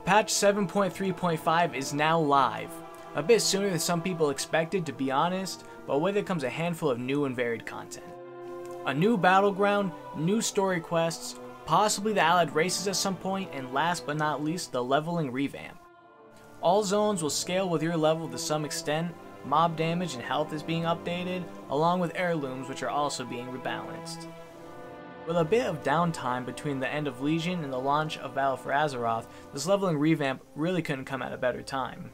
Patch 7.3.5 is now live. A bit sooner than some people expected, to be honest, but with it comes a handful of new and varied content. A new battleground, new story quests, possibly the allied races at some point, and last but not least, the leveling revamp. All zones will scale with your level to some extent, mob damage and health is being updated, along with heirlooms which are also being rebalanced. With a bit of downtime between the end of Legion and the launch of Battle for Azeroth, this leveling revamp really couldn't come at a better time.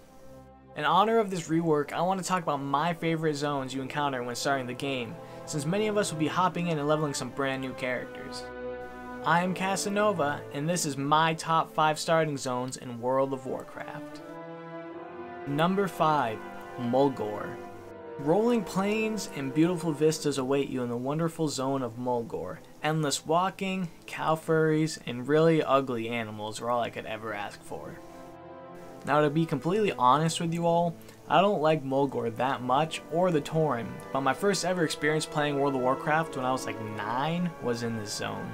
In honor of this rework, I want to talk about my favorite zones you encounter when starting the game, since many of us will be hopping in and leveling some brand new characters. I am Kasinova, and this is my top 5 starting zones in World of Warcraft. Number 5. Mulgore. Rolling plains and beautiful vistas await you in the wonderful zone of Mulgore. Endless walking, cow furries, and really ugly animals are all I could ever ask for. Now, to be completely honest with you all, I don't like Mulgore that much or the Tauren, but my first ever experience playing World of Warcraft when I was like 9 was in this zone.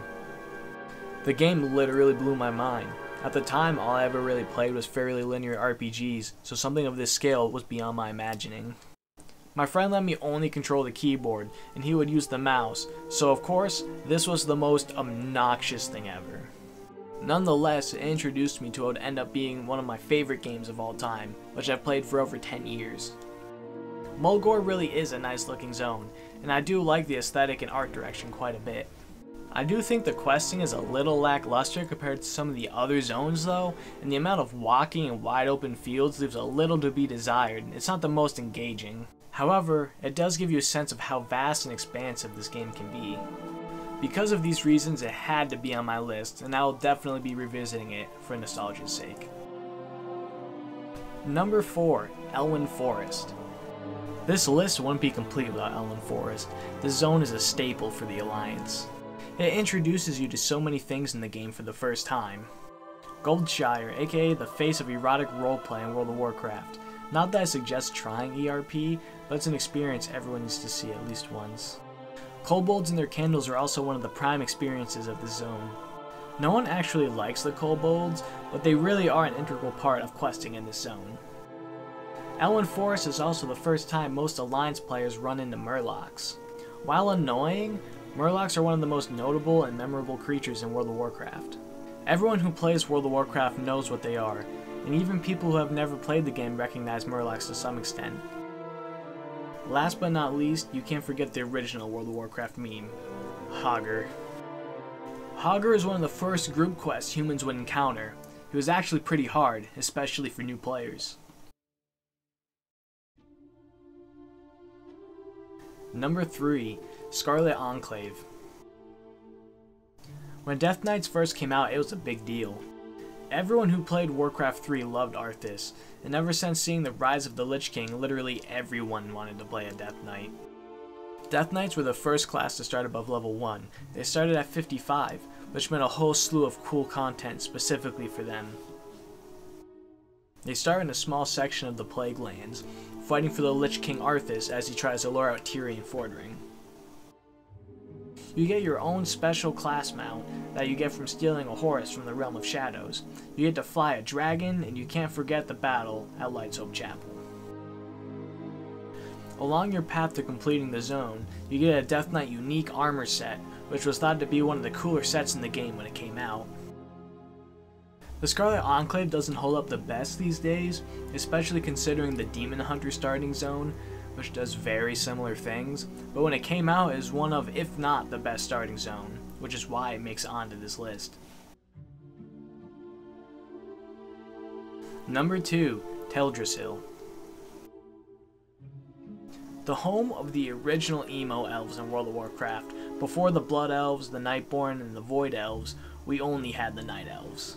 The game literally blew my mind. At the time, all I ever really played was fairly linear RPGs, so something of this scale was beyond my imagining. My friend let me only control the keyboard, and he would use the mouse, so of course, this was the most obnoxious thing ever. Nonetheless, it introduced me to what would end up being one of my favorite games of all time, which I've played for over 10 years. Mulgore really is a nice looking zone, and I do like the aesthetic and art direction quite a bit. I do think the questing is a little lackluster compared to some of the other zones though, and the amount of walking in wide open fields leaves a little to be desired. It's not the most engaging. However, it does give you a sense of how vast and expansive this game can be. Because of these reasons, it had to be on my list, and I will definitely be revisiting it for nostalgia's sake. Number 4. Elwynn Forest. This list wouldn't be complete without Elwynn Forest. This zone is a staple for the Alliance. It introduces you to so many things in the game for the first time. Goldshire, aka the face of erotic roleplay in World of Warcraft. Not that I suggest trying ERP, but it's an experience everyone needs to see at least once. Kobolds and their candles are also one of the prime experiences of the zone. No one actually likes the kobolds, but they really are an integral part of questing in this zone. Elwynn Forest is also the first time most Alliance players run into Murlocs. While annoying, Murlocs are one of the most notable and memorable creatures in World of Warcraft. Everyone who plays World of Warcraft knows what they are, and even people who have never played the game recognize Murlocs to some extent. Last but not least, you can't forget the original World of Warcraft meme, Hogger. Hogger is one of the first group quests humans would encounter. It was actually pretty hard, especially for new players. Number 3. Scarlet Enclave. When Death Knights first came out, it was a big deal. Everyone who played Warcraft 3 loved Arthas, and ever since seeing the rise of the Lich King, literally everyone wanted to play a Death Knight. Death Knights were the first class to start above level 1. They started at 55, which meant a whole slew of cool content specifically for them. They start in a small section of the Plague Lands, fighting for the Lich King Arthas as he tries to lure out Tiri and Fordring. You get your own special class mount that you get from stealing a horse from the Realm of Shadows. You get to fly a dragon, and you can't forget the battle at Light's Hope Chapel. Along your path to completing the zone, you get a Death Knight unique armor set, which was thought to be one of the cooler sets in the game when it came out. The Scarlet Enclave doesn't hold up the best these days, especially considering the Demon Hunter starting zone, which does very similar things, but when it came out, it was one of, if not the best starting zone, which is why it makes it onto this list. Number 2. Teldrassil. The home of the original emo elves in World of Warcraft. Before the Blood Elves, the Nightborn, and the Void Elves, we only had the Night Elves.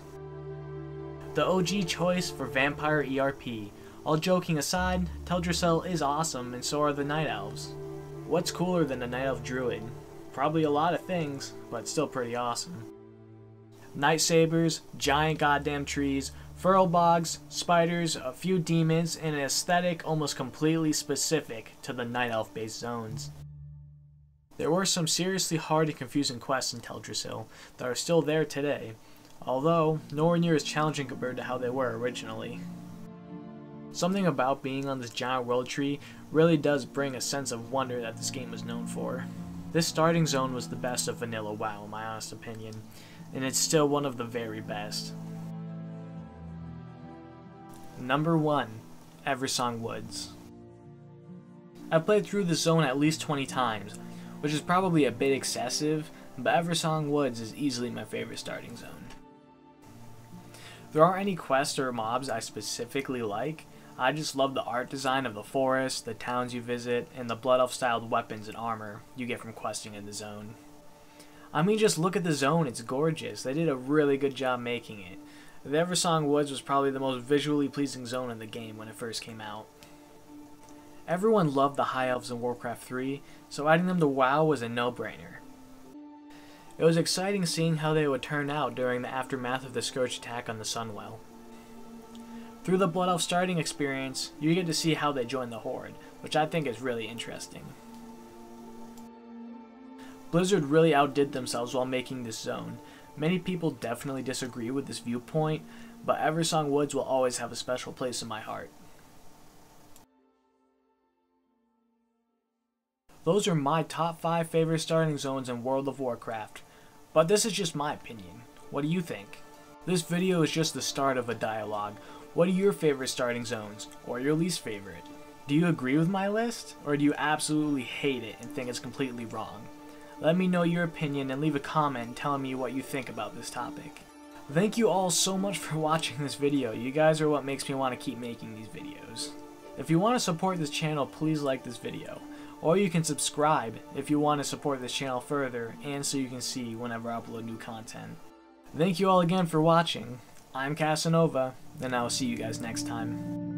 The OG choice for vampire ERP. All joking aside, Teldrassil is awesome, and so are the Night Elves. What's cooler than a Night Elf Druid? Probably a lot of things, but still pretty awesome. Night Sabers, giant goddamn trees, feral bogs, spiders, a few demons, and an aesthetic almost completely specific to the Night Elf based zones. There were some seriously hard and confusing quests in Teldrassil that are still there today. although nowhere near as challenging compared to how they were originally. Something about being on this giant world tree really does bring a sense of wonder that this game is known for. This starting zone was the best of vanilla WoW in my honest opinion, and it's still one of the very best. Number 1. Eversong Woods. I've played through this zone at least 20 times, which is probably a bit excessive, but Eversong Woods is easily my favorite starting zone. There aren't any quests or mobs I specifically like. I just love the art design of the forest, the towns you visit, and the Blood Elf styled weapons and armor you get from questing in the zone. I mean, just look at the zone, it's gorgeous. They did a really good job making it. The Eversong Woods was probably the most visually pleasing zone in the game when it first came out. Everyone loved the High Elves in Warcraft 3, so adding them to WoW was a no-brainer. It was exciting seeing how they would turn out during the aftermath of the Scourge attack on the Sunwell. Through the Blood Elf starting experience, you get to see how they join the Horde, which I think is really interesting. Blizzard really outdid themselves while making this zone. Many people definitely disagree with this viewpoint, but Eversong Woods will always have a special place in my heart. Those are my top 5 favorite starting zones in World of Warcraft, but this is just my opinion. What do you think? This video is just the start of a dialogue. What are your favorite starting zones, or your least favorite? Do you agree with my list, or do you absolutely hate it and think it's completely wrong? Let me know your opinion and leave a comment telling me what you think about this topic. Thank you all so much for watching this video. You guys are what makes me want to keep making these videos. If you want to support this channel, please like this video. Or you can subscribe if you want to support this channel further and so you can see whenever I upload new content. Thank you all again for watching. I'm Kasinova, and I will see you guys next time.